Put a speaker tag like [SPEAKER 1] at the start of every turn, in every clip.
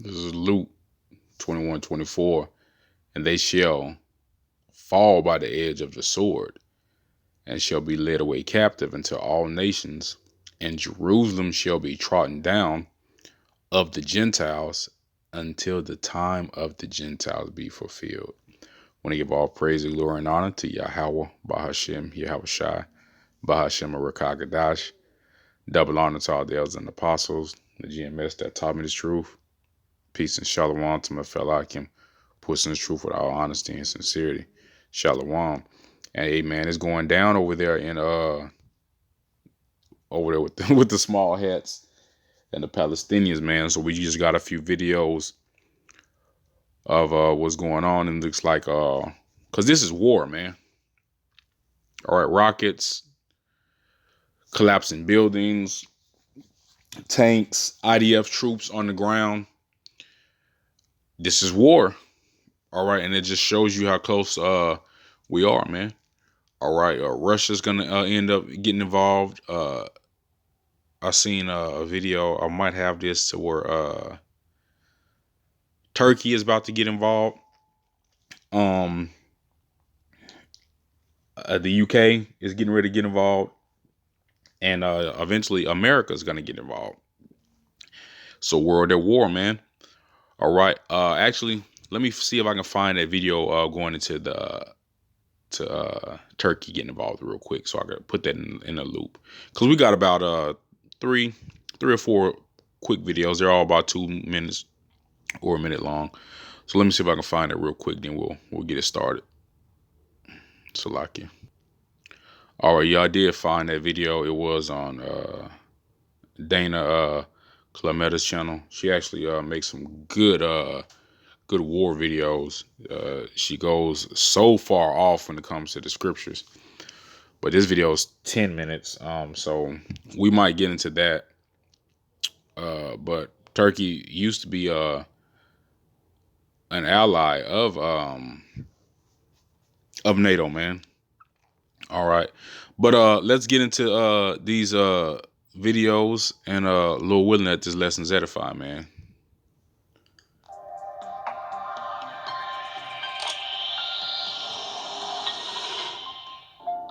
[SPEAKER 1] This is Luke 21:24. And they shall fall by the edge of the sword, and shall be led away captive into all nations, and Jerusalem shall be trodden down of the Gentiles until the time of the Gentiles be fulfilled. I want to give all praise, glory, and honor to Yahweh, Bahashem, Yahweh Shai, Bahashem, Arakagadash. Double honor to all the elders and apostles, the GMS that taught me the truth. Peace and shalom to my fellow Akim, pushing the truth with all honesty and sincerity. Shalom. And hey man, it's going down over there in with with the small hats and the Palestinians, man. So we just got a few videos of what's going on, and it looks like because this is war, man. All right, rockets, collapsing buildings, tanks, IDF troops on the ground. This is war. All right, and it just shows you how close we are, man. All right, Russia's gonna end up getting involved. I seen a video. I might have this to where Turkey is about to get involved. The UK is getting ready to get involved, and eventually America is gonna get involved. So world at war, man. All right. Actually, let me see if I can find that video going into Turkey getting involved real quick, so I can put that in a loop, because we got about three or four quick videos. They're all about 2 minutes or a minute long. So let me see if I can find it real quick. Then we'll get it started. Salakia. All right, yeah, I did find that video. It was on Dana Clemeta's channel. She actually makes some good war videos. She goes so far off when it comes to the scriptures. But this video is 10 minutes. So we might get into that. But Turkey used to be an ally of NATO, man. All right. But let's get into these videos, and Lord willing that this lesson's edify, man.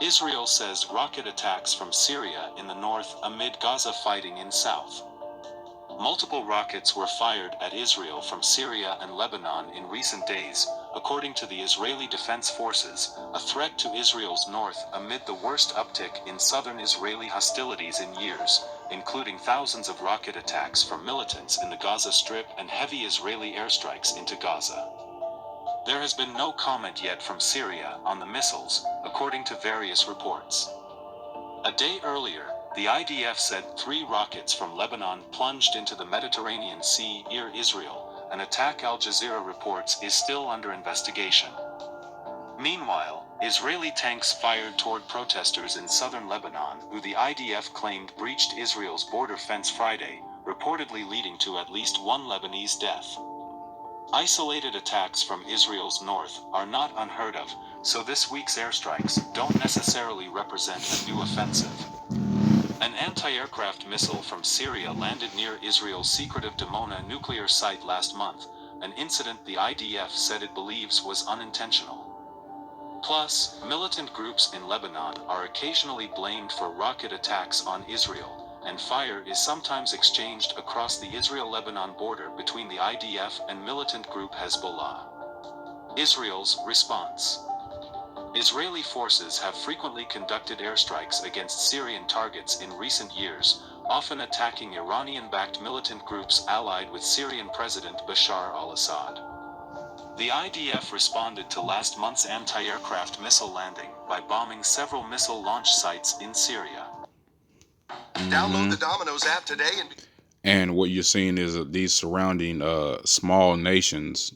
[SPEAKER 2] Israel says rocket attacks from Syria in the north amid Gaza fighting in south. Multiple rockets were fired at Israel from Syria and Lebanon in recent days, according to the Israeli Defense Forces, a threat to Israel's north amid the worst uptick in southern Israeli hostilities in years, including thousands of rocket attacks from militants in the Gaza Strip and heavy Israeli airstrikes into Gaza. There has been no comment yet from Syria on the missiles, according to various reports. A day earlier, the IDF said 3 rockets from Lebanon plunged into the Mediterranean Sea near Israel, an attack Al Jazeera reports is still under investigation. Meanwhile, Israeli tanks fired toward protesters in southern Lebanon, who the IDF claimed breached Israel's border fence Friday, reportedly leading to at least 1 Lebanese death. Isolated attacks from Israel's north are not unheard of, so this week's airstrikes don't necessarily represent a new offensive. An anti-aircraft missile from Syria landed near Israel's secretive Dimona nuclear site last month, an incident the IDF said it believes was unintentional. Plus, militant groups in Lebanon are occasionally blamed for rocket attacks on Israel, and fire is sometimes exchanged across the Israel-Lebanon border between the IDF and militant group Hezbollah. Israel's response. Israeli forces have frequently conducted airstrikes against Syrian targets in recent years, often attacking Iranian-backed militant groups allied with Syrian President Bashar al-Assad. The IDF responded to last month's anti-aircraft missile landing by bombing several missile launch sites in Syria.
[SPEAKER 3] Download the Domino's app today
[SPEAKER 1] and what you're seeing is that these surrounding small nations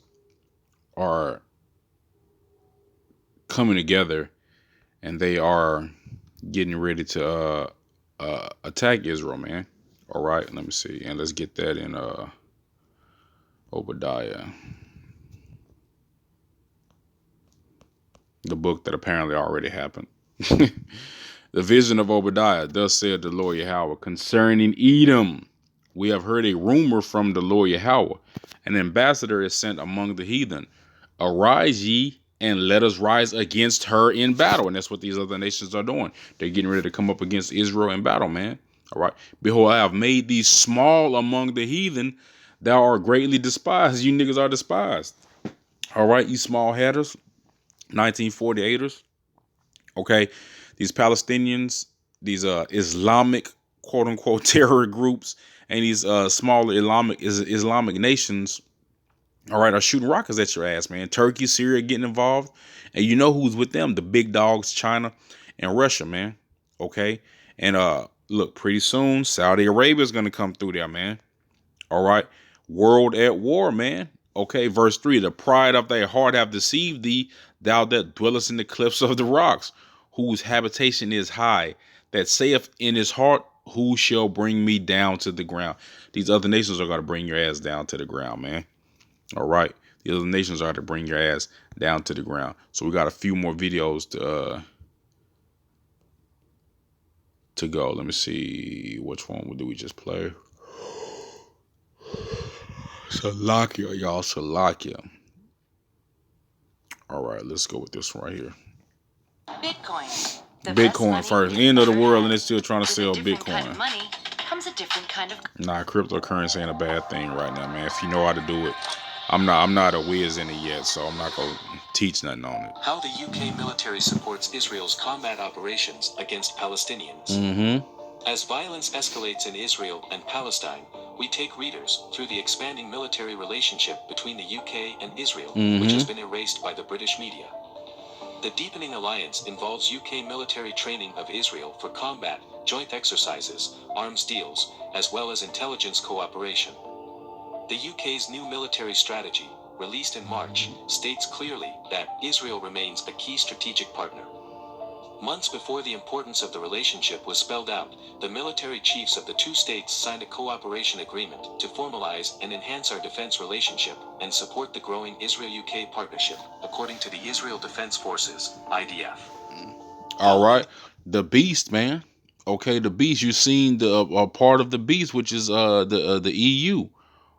[SPEAKER 1] are coming together, and they are getting ready to attack Israel, man. All right, let me see, and let's get that in Obadiah, the book that apparently already happened. The vision of Obadiah. Thus said the Lord Yahweh concerning Edom. We have heard a rumor from the Lord Yahweh. An ambassador is sent among the heathen. Arise ye and let us rise against her in battle. And that's what these other nations are doing. They're getting ready to come up against Israel in battle, man. All right. Behold, I have made thee small among the heathen. Thou art greatly despised. You niggas are despised. All right, you small headers, 1948ers. Okay. These Palestinians, these Islamic quote unquote terror groups, and these smaller Islamic nations, all right, are shooting rockets at your ass, man. Turkey, Syria getting involved. And you know who's with them? The big dogs, China and Russia, man. Okay. And look, pretty soon, Saudi Arabia is gonna come through there, man. All right. World at war, man. Okay, verse 3. The pride of thy heart have deceived thee, thou that dwellest in the cliffs of the rocks, whose habitation is high, that saith in his heart, who shall bring me down to the ground? These other nations are going to bring your ass down to the ground, man. All right. The other nations are to bring your ass down to the ground. So we got a few more videos to go. Let me see. Which one do we just play? Salakia, y'all. Salakia. All right, let's go with this one right here.
[SPEAKER 2] Bitcoin.
[SPEAKER 1] Bitcoin first. End of the world, and they're still trying to sell Bitcoin.
[SPEAKER 2] Kind of money comes a different kind of.
[SPEAKER 1] Nah, cryptocurrency ain't a bad thing right now, man. If you know how to do it. I'm not a whiz in it yet, so I'm not gonna teach nothing on it.
[SPEAKER 2] How the UK military supports Israel's combat operations against Palestinians. As violence escalates in Israel and Palestine, we take readers through the expanding military relationship between the UK and Israel, which has been erased by the British media. The deepening alliance involves UK military training of Israel for combat, joint exercises, arms deals, as well as intelligence cooperation. The UK's new military strategy, released in March, states clearly that Israel remains a key strategic partner. Months before the importance of the relationship was spelled out, the military chiefs of the two states signed a cooperation agreement to formalize and enhance our defense relationship and support the growing Israel-UK partnership, according to the Israel Defense Forces, IDF.
[SPEAKER 1] All right, the beast, man. Okay, the beast. You've seen the part of the beast, which is the EU.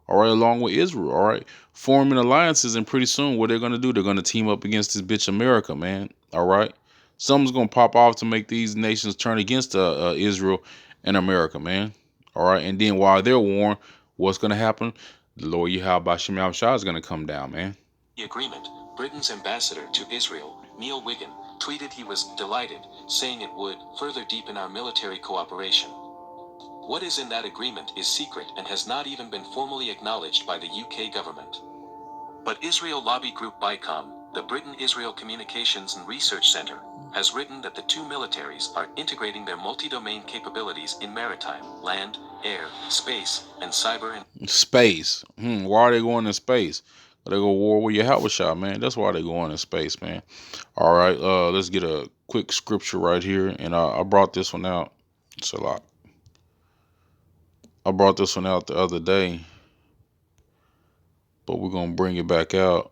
[SPEAKER 1] All right, along with Israel. All right, forming alliances, and pretty soon, what they're gonna do? They're gonna team up against this bitch America, man. All right. Something's gonna pop off to make these nations turn against Israel and America, man. All right, and then while they're warring, what's gonna happen? The Lord Yahweh Shem Shah is gonna come down, man.
[SPEAKER 2] The agreement, Britain's ambassador to Israel, Neil Wiggin, tweeted he was delighted, saying it would further deepen our military cooperation. What is in that agreement is secret and has not even been formally acknowledged by the UK government. But Israel lobby group BICOM, the Britain-Israel Communications and Research Center, has written that the two militaries are integrating their multi-domain capabilities in maritime, land, air, space, and cyber.
[SPEAKER 1] Space. Why are they going in space? They go war with Yahweh Shah, man. That's why they going in space, man. All right, let's get a quick scripture right here, and I brought this one out. It's a lot. I brought this one out the other day, but we're gonna bring it back out.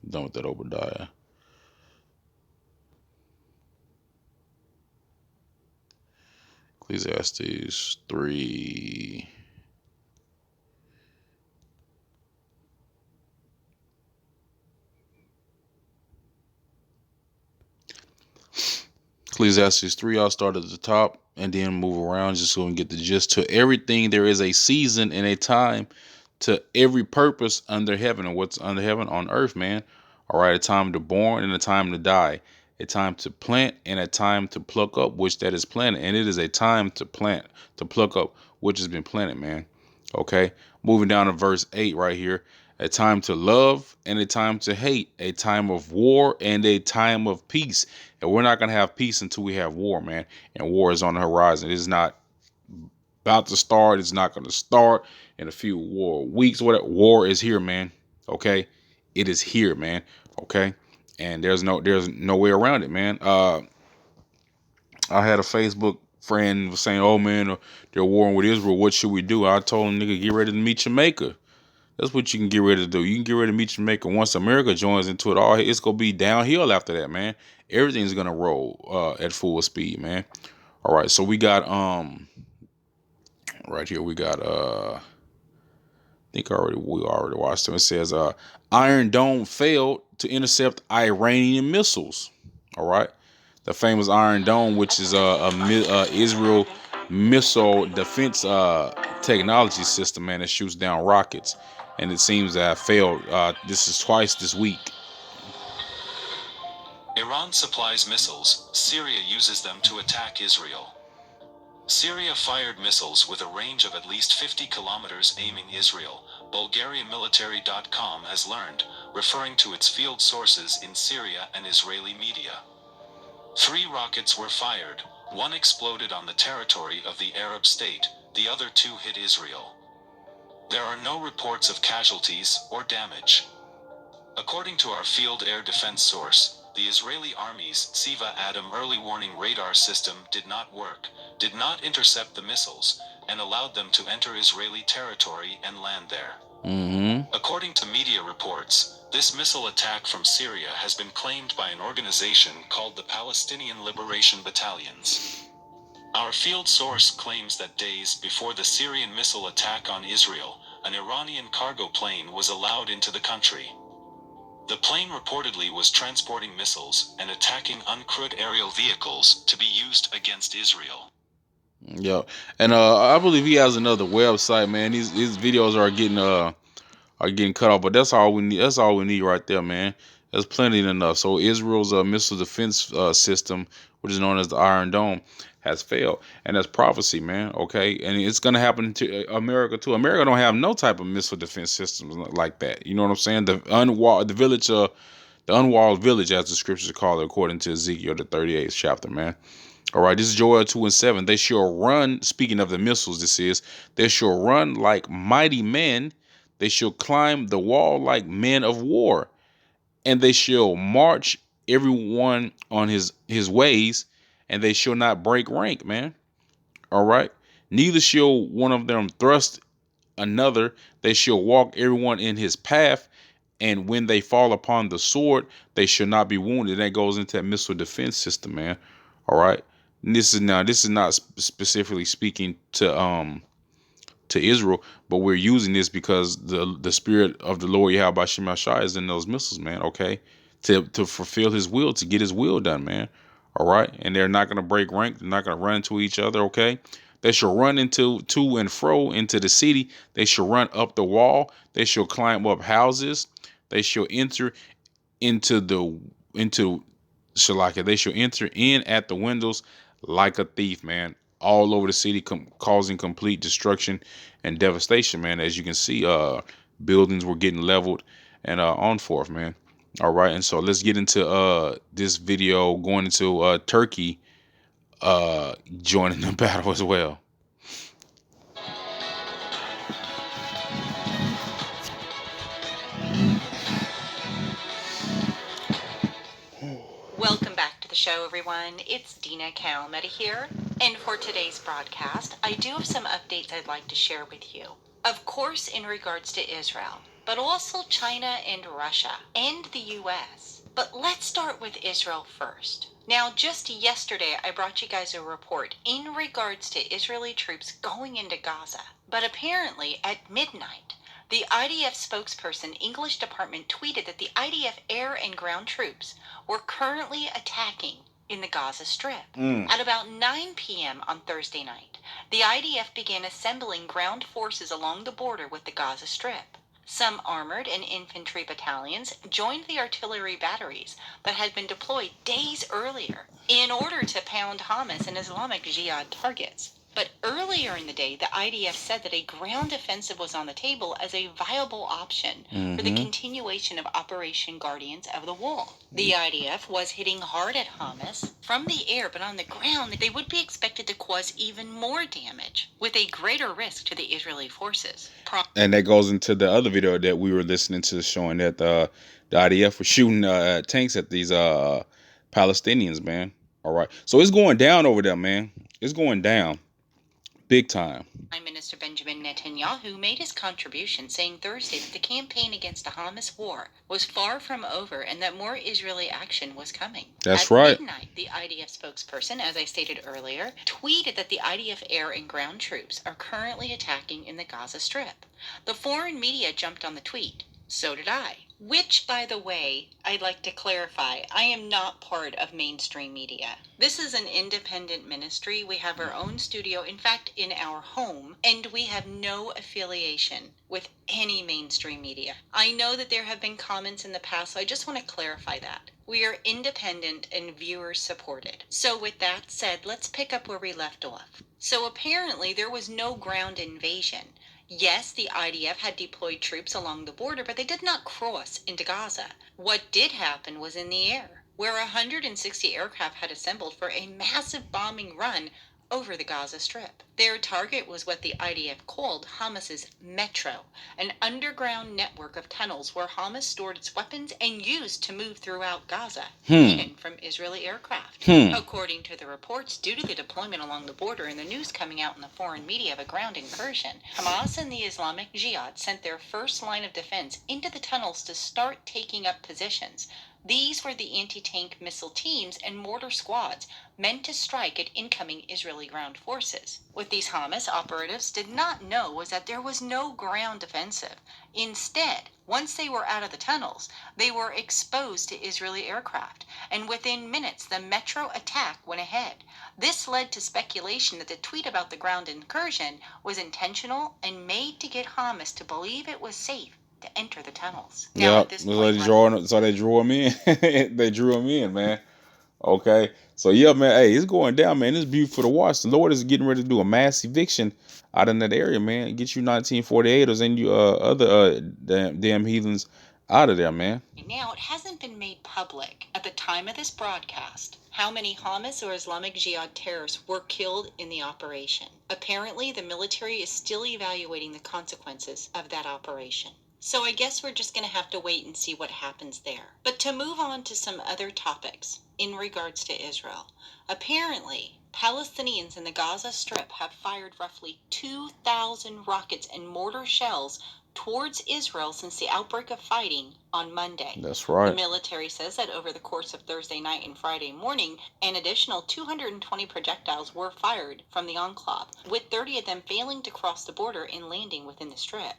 [SPEAKER 1] Done with that Obadiah. Ecclesiastes 3. Ecclesiastes 3, I'll start at the top and then move around just so we can get the gist. To everything there is a season and a time, to every purpose under heaven. And what's under heaven? On earth, man. All right, a time to born and a time to die. A time to plant and a time to pluck up, which that is planted. And it is a time to plant, to pluck up, which has been planted, man. Okay, moving down to verse 8 right here. A time to love and a time to hate, a time of war and a time of peace. And we're not going to have peace until we have war, man. And war is on the horizon. It is not about to start. It's not going to start in a few weeks. Whatever. War is here, man. Okay, it is here, man. Okay, and there's no way around it, man. I had a Facebook friend was saying, "Oh man, they're warring with Israel. What should we do?" I told him, "Nigga, get ready to meet your maker." That's what you can get ready to do. You can get ready to meet your maker. Once America joins into it all, it's gonna be downhill after that, man. Everything's gonna roll at full speed, man. All right, so we got Right here we got think we already watched them. It says Iron Dome failed to intercept Iranian missiles. All right, the famous Iron Dome, which is Israel missile defense technology system, man, that shoots down rockets, and it seems that failed. This is twice this week.
[SPEAKER 2] Iran supplies missiles. Syria uses them to attack Israel. Syria fired missiles with a range of at least 50 kilometers aiming Israel, BulgarianMilitary.com has learned, referring to its field sources in Syria and Israeli media. 3 rockets were fired, one exploded on the territory of the Arab state, the other 2 hit Israel. There are no reports of casualties or damage. According to our field air defense source, the Israeli Army's Siva Adam early warning radar system did not work, did not intercept the missiles, and allowed them to enter Israeli territory and land there. According to media reports, this missile attack from Syria has been claimed by an organization called the Palestinian Liberation Battalions. Our field source claims that days before the Syrian missile attack on Israel, an Iranian cargo plane was allowed into the country. The plane reportedly was transporting missiles and attacking uncrewed aerial vehicles to be used against Israel.
[SPEAKER 1] Yeah, and I believe he has another website, man. His videos are getting cut off, but that's all we need. That's all we need right there, man. That's plenty enough. So Israel's missile defense system, which is known as the Iron Dome, has failed, and that's prophecy, man. Okay, and it's gonna happen to America too. America don't have no type of missile defense systems like that. You know what I'm saying? The unwalled village, as the scriptures call it, according to Ezekiel the 38th chapter, man. All right, this is Joel 2:7. They shall run. Speaking of the missiles, they shall run like mighty men. They shall climb the wall like men of war, and they shall march everyone on his ways, and they shall not break rank, man. All right. Neither shall one of them thrust another. They shall walk everyone in his path, and when they fall upon the sword, they shall not be wounded. That goes into that missile defense system, man. All right. And this is not specifically speaking to Israel, but we're using this because the spirit of the Lord Yahweh Shemashai is in those missiles, man. Okay, to fulfill His will, to get His will done, man. All right, and they're not gonna break rank. They're not gonna run into each other. Okay, they shall run into to and fro into the city. They shall run up the wall. They shall climb up houses. They shall enter into Shalaka. They shall enter in at the windows like a thief, man. All over the city, causing complete destruction and devastation, man. As you can see, buildings were getting leveled and on forth, man. All right, and so let's get into this video going into Turkey joining the battle as well.
[SPEAKER 4] Welcome back to the show, everyone. It's Dina Calmetta here, and for today's broadcast, I do have some updates I'd like to share with you. Of course, in regards to Israel, but also China and Russia, and the U.S. But let's start with Israel first. Now, just yesterday, I brought you guys a report in regards to Israeli troops going into Gaza. But apparently, at midnight, the IDF spokesperson English department tweeted that the IDF air and ground troops were currently attacking in the Gaza Strip. At about 9 p.m. on Thursday night, the IDF began assembling ground forces along the border with the Gaza Strip. Some armored and infantry battalions joined the artillery batteries that had been deployed days earlier in order to pound Hamas and Islamic Jihad targets. But earlier in the day, the IDF said that a ground offensive was on the table as a viable option for the continuation of Operation Guardians of the Wall. The IDF was hitting hard at Hamas from the air, but on the ground, they would be expected to cause even more damage, with a greater risk to the Israeli forces.
[SPEAKER 1] And that goes into the other video that we were listening to, showing that the IDF was shooting tanks at these Palestinians, man. All right, so it's going down over there, man. It's going down. Big time.
[SPEAKER 4] Prime Minister Benjamin Netanyahu made his contribution, saying Thursday that the campaign against the Hamas war was far from over and that more Israeli action was coming.
[SPEAKER 1] That's
[SPEAKER 4] At
[SPEAKER 1] right.
[SPEAKER 4] midnight, the IDF spokesperson, as I stated earlier, tweeted that the IDF air and ground troops are currently attacking in the Gaza Strip. The foreign media jumped on the tweet. So did I. Which, by the way, I'd like to clarify, I am not part of mainstream media. This is an independent ministry. We have our own studio, in fact, in our home, and we have no affiliation with any mainstream media. I know that there have been comments in the past, so I just want to clarify that. We are independent and viewer supported. So with that said, let's pick up where we left off. So apparently there was no ground invasion. Yes, the IDF had deployed troops along the border, but they did not cross into Gaza. What did happen was in the air, where 160 aircraft had assembled for a massive bombing run over the Gaza Strip. Their target was what the IDF called Hamas's Metro, an underground network of tunnels where Hamas stored its weapons and used to move throughout Gaza, hidden from Israeli aircraft. According to the reports, due to the deployment along the border and the news coming out in the foreign media of a ground incursion, Hamas and the Islamic Jihad sent their first line of defense into the tunnels to start taking up positions. These were the anti-tank missile teams and mortar squads meant to strike at incoming Israeli ground forces. What these Hamas operatives did not know was that there was no ground offensive. Instead, once they were out of the tunnels, they were exposed to Israeli aircraft, and within minutes the Metro attack went ahead. This led to speculation that the tweet about the ground incursion was intentional and made to get Hamas to believe it was safe to enter the tunnels. Now, at this point,
[SPEAKER 1] So they drew him in. They drew him in, man. Okay. So yeah, man. Hey, it's going down, man. It's beautiful to watch. The Lord is getting ready to do a mass eviction out in that area, man. Get you 1948ers and you other damn heathens out of there, man.
[SPEAKER 4] Now, it hasn't been made public at the time of this broadcast how many Hamas or Islamic Jihad terrorists were killed in the operation. Apparently, the military is still evaluating the consequences of that operation. So I guess we're just going to have to wait and see what happens there. But to move on to some other topics in regards to Israel, apparently Palestinians in the Gaza Strip have fired roughly 2,000 rockets and mortar shells towards Israel since the outbreak of fighting on Monday.
[SPEAKER 1] That's right.
[SPEAKER 4] The military says that over the course of Thursday night and Friday morning, an additional 220 projectiles were fired from the enclave, with 30 of them failing to cross the border and landing within the strip.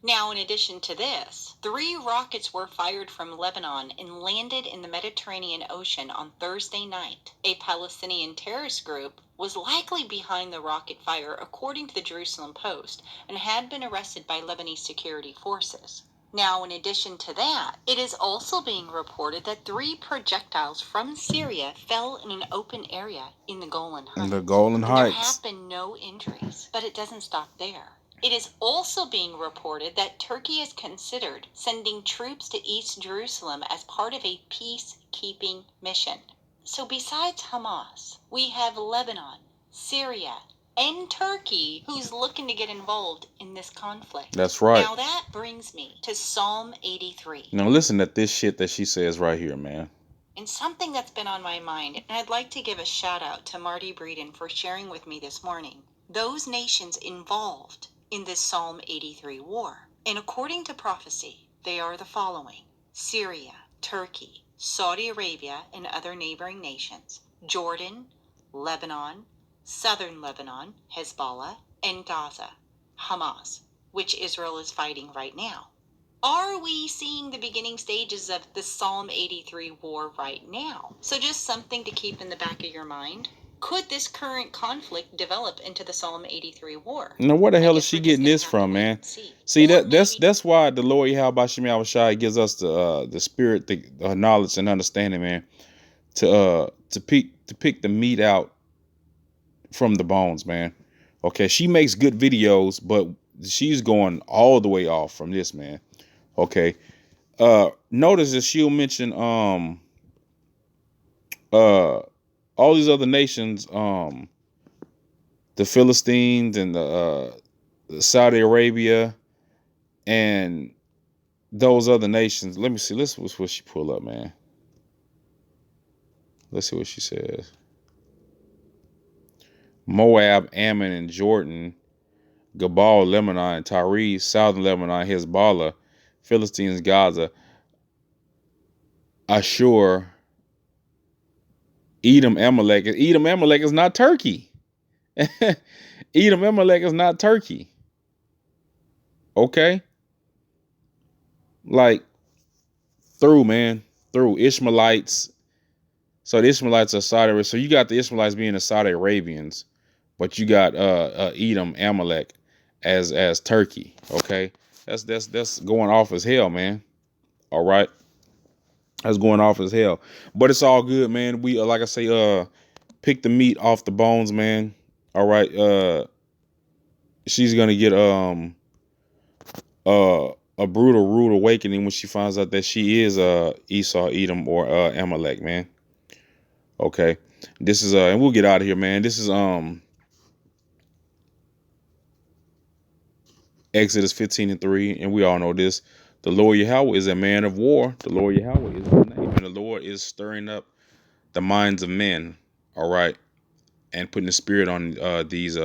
[SPEAKER 4] Now, in addition to this, 3 rockets were fired from Lebanon and landed in the Mediterranean Ocean on Thursday night. A Palestinian terrorist group was likely behind the rocket fire, according to the Jerusalem Post, and had been arrested by Lebanese security forces. Now, in addition to that, it is also being reported that 3 projectiles from Syria fell in an open area in the Golan Heights.
[SPEAKER 1] The Golan Heights.
[SPEAKER 4] There have been no injuries, but it doesn't stop there. It is also being reported that Turkey has considered sending troops to East Jerusalem as part of a peacekeeping mission. So besides Hamas, we have Lebanon, Syria, and Turkey who's looking to get involved in this conflict.
[SPEAKER 1] That's right.
[SPEAKER 4] Now that brings me to Psalm 83.
[SPEAKER 1] Now listen to this shit that she says right here, man.
[SPEAKER 4] And something that's been on my mind, and I'd like to give a shout out to Marty Breeden for sharing with me this morning. Those nations involved in this Psalm 83 war. And according to prophecy, they are the following: Syria, Turkey, Saudi Arabia and other neighboring nations, Jordan, Lebanon, southern Lebanon, Hezbollah, and Gaza, Hamas, which Israel is fighting right now. Are we seeing the beginning stages of the Psalm 83 war right now? So just something to keep in the back of your mind. Could this current conflict develop into the Psalm 83 war?
[SPEAKER 1] Now, where the hell is she getting this from, man? See, that's why the Lord Yahweh Shem Yahushai gives us the spirit, the knowledge and understanding, man, to pick the meat out from the bones, man. Okay, she makes good videos, but she's going all the way off from this, man. Okay, notice that she'll mention all these other nations, the Philistines and the Saudi Arabia and those other nations. Let me see. Let's see what she pull up, man. Let's see what she says. Moab, Ammon, and Jordan, Gabal, Lebanon, Tyre, southern Lebanon, Hezbollah, Philistines, Gaza, Ashur, Edom, Amalek. Edom, Amalek is not Turkey. Edom, Amalek is not Turkey. Okay? Like, through, man. Through Ishmaelites. So the Ishmaelites are Saudi Arabia. So you got the Ishmaelites being the Saudi Arabians, but you got Edom, Amalek as Turkey. Okay? That's going off as hell, man. All right. That's going off as hell. But it's all good, man. We like I say, pick the meat off the bones, man. All right. She's gonna get a brutal rude awakening when she finds out that she is Esau, Edom, or Amalek, man. Okay. This is and we'll get out of here, man. This is Exodus 15:3, and we all know this. The Lord Yahweh is a man of war. The Lord Yahweh is his name, and the Lord is stirring up the minds of men. All right, and putting the spirit on these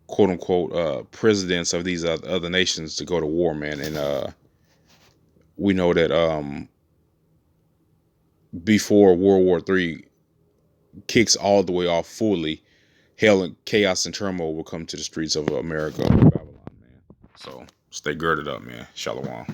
[SPEAKER 1] quote unquote presidents of these other nations to go to war, man. And we know that before World War III kicks all the way off fully, hell and chaos and turmoil will come to the streets of America and Babylon, man. So stay girded up, man. Shalom.